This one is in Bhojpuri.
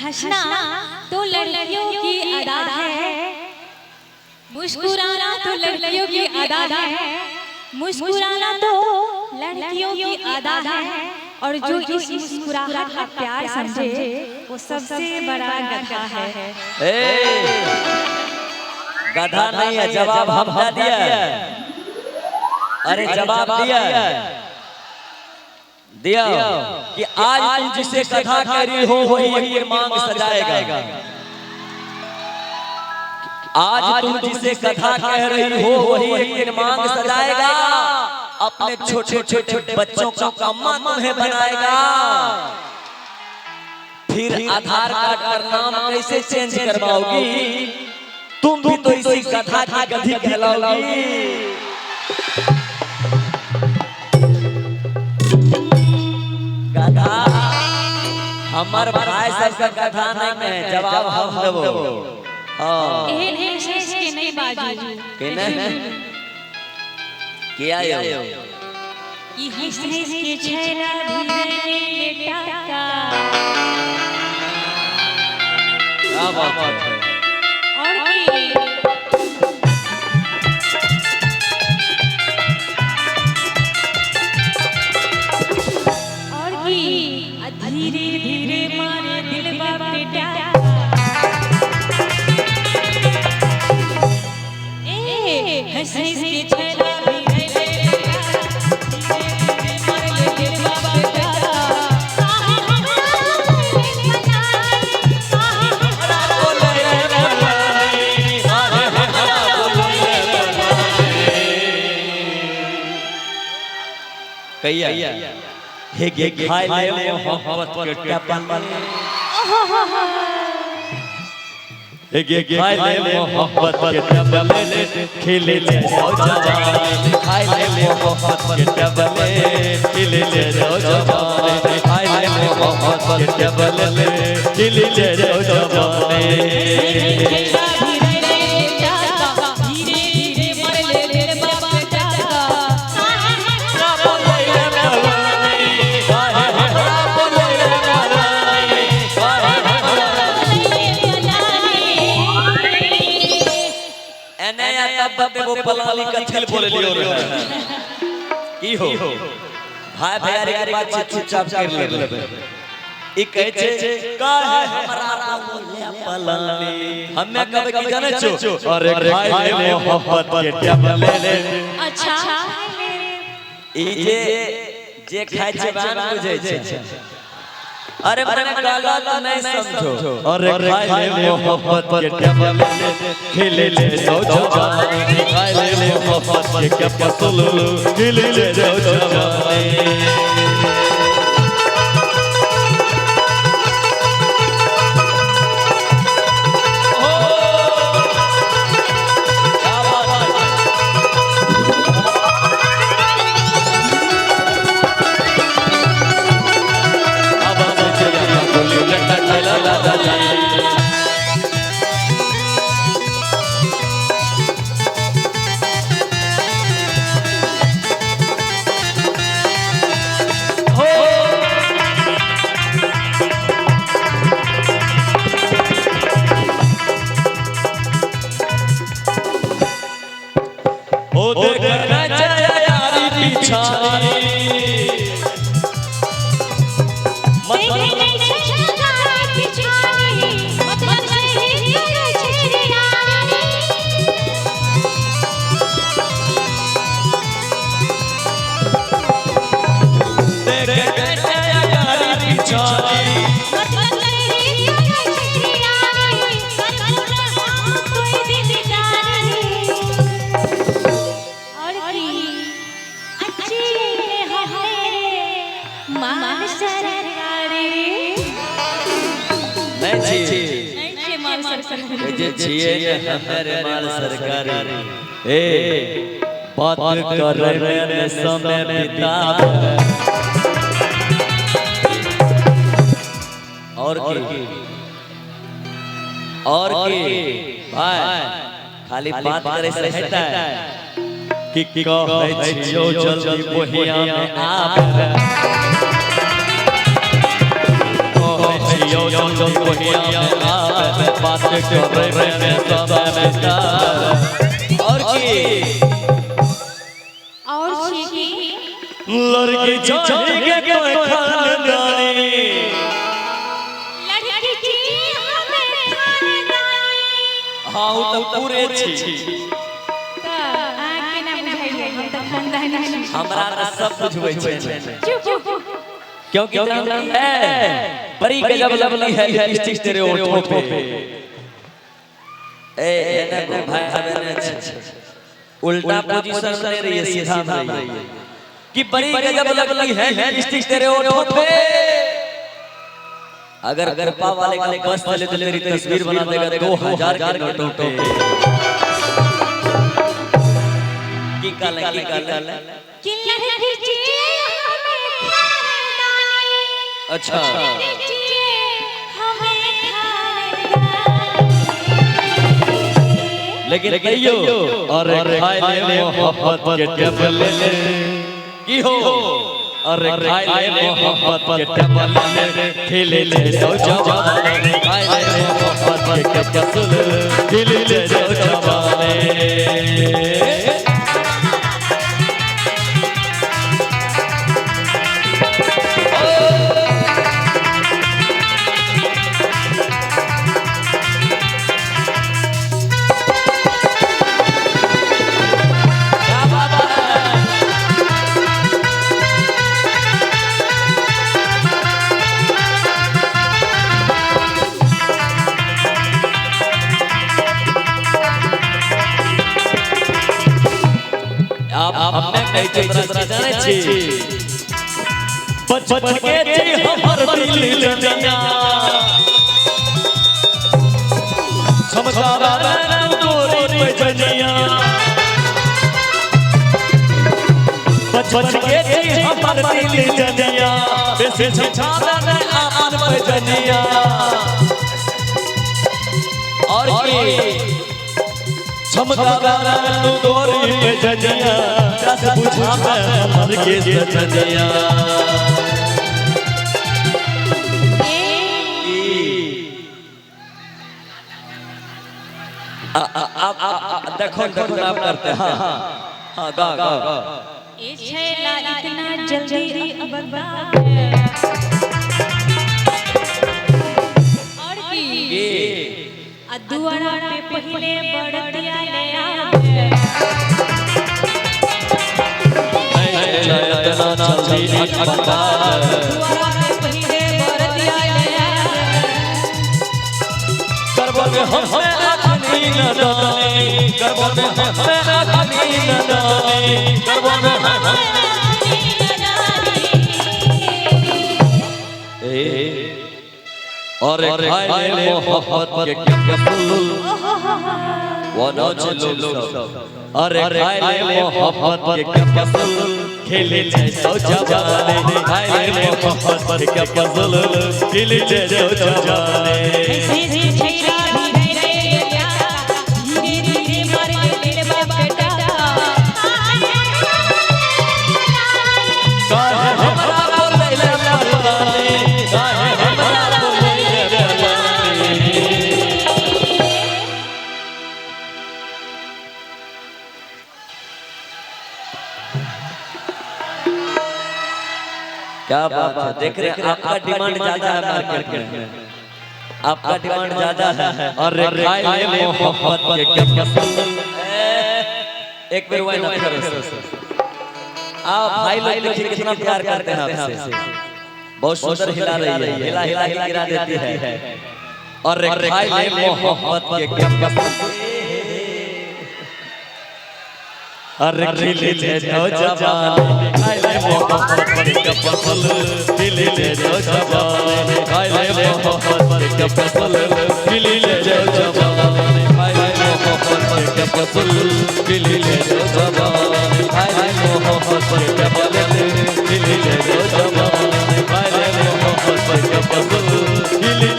हंसना तो लड़कियों की अदा है, मुस्कुराना तो लड़कियों की अदा है, मुस्कुराना तो लड़कियों की अदा है। और जो इस मुस्कुराहट का प्यार समझे वो सबसे बड़ा गधा है। गधा नहीं है, जवाब हमने दिया। अरे जवाब दिया कि आज तुम जिसे कथा कह रही हो वही एक मांग सजाएगा। आज तुम जिसे कथा कह रही हो वही एक मांग सजाएगा। अपने छोटे छोटे बच्चों को अम्मा तुम्हें बनाएगा। फिर आधार कार्ड पर नाम कैसे चेंज करवाओगी? तुम भी तो इसी कथा की गधी कहलाओगी। गधा हमार भाई सब का गधा नहीं है, जवाब हम देबो। हां एहन शेष के नहीं बाजू केना किया यो ई हंस हंस के छैला धीरे टाका। क्या बात है। और की धीरे धीरे मारे दिलवा पे टाका। ए हंस हंस के छैला कहिया हे गे खाए ले मोहब्बत के टपल। हे गे खाए ले मोहब्बत के टपल खिले ले जाओ जवानी। खाए ले मोहब्बत के टपल खिले ले जाओ जवानी। खाए ले मोहब्बत के टपल खिले ले जाओ जवानी। वो पलाली का छिल बोले लियो रे की हो भाई भैयारी के बात चुपचाप कर लेबे। ई कहै छै का है हमरा बोले पलाली। हमें कबे की जाने छो अरे खाए ले मोहब्बत के टपल ले। अच्छा ई जे खाइ छै बान बुझै छै। अरे मने गलत नहीं समझो। अरे खाए ले मोहब्बत के टपल खिले ले जाओ जवानी। खाए ले मोहब्बत के टपल खिले ले जाओ जवानी। हमारे माल सरकारी ए बात कर में समय बिता। और की भाई खाली बात करे से रहता है कि कहै छियो जल्दी बोहिया में आ। कहै जियो जल्दी कोहिया में आवे बात करे मैंने सब बेकार और की लड़की चाहिए कोई खानदानी लड़की हमें खानदानी हाँ वो तो पूरे छी हमरा तो सब कुछ होय छै क्योंकि है परी के जब लवली है लिपस्टिक तेरे होठों पे ए ना को भाई बहन उल्टा पोजीशन ले रही है सीधा नहीं रही है कि परी के जब लवली है लिपस्टिक तेरे होठों पे अगर कृपा वाले का बस चले तो तेरी तस्वीर बना देगा 2000 के नोटों पे की काल अच्छा लेकिन कहियो अरे खाए ले मोहब्बत के टेबल ले की हो अरे खाए ले मोहब्बत के टेबल ले खेले ले जाओ जवान खाए ले मोहब्बत के टेबल खेले ले जाओ जवान आपने कई चित्र जाने छी बचपन के छी हमर दिल जनिया समझावा न तोरी बजनिया बचपन के छी हमर दिल जनिया बेसे समझावा न आन बजनिया और की चमकारा तू तोरी पे जनिया रस बुझाता हमर के जनिया देखो आप करते हैं हाँ गा ये छैला इतना जल्दी अब और की दुआरा पे पहले बड़तिया ले आवे इतना जल्दी अकबर दुआरा पे पहले बड़तिया ले आवे करबन हमें आखनी न डाले करबन हमें आखनी न डाले करबन हमें और खाए ले मोहब्बत के फूल वनो चलो अरे खाए ले मोहब्बत के फूल खेले जैसो जवाने खाए ले मोहब्बत के फूल खेले जैसो जवाने छैला धीरे धीरे मर दिल बेटा काहे हमरा बोले ले मरवाने काहे हमरा क्या बात है देख रहे हैं आपका डिमांड ज्यादा है मार्केट में आपका डिमांड ज्यादा है और खाए ले मोहब्बत के फूल एक बार वाइन आप करो आप भाई लोग देखिए कितना प्यार करते हैं आपसे बहुत सुंदर हिला रही है हिला हिला हिला गिरा देती है और खाए ले मोहब्बत के फूल अरे खिले ले जाओ जवान खाए ले मोहब्बत के फूल खिले ले जाओ जवान खाए ले मोहब्बत के फूल खिले ले जाओ जवान खाए ले मोहब्बत के फूल खिले ले जाओ जवान खाए ले मोहब्बत के फूल खिले ले जाओ जवान खाए ले मोहब्बत के फूल खिले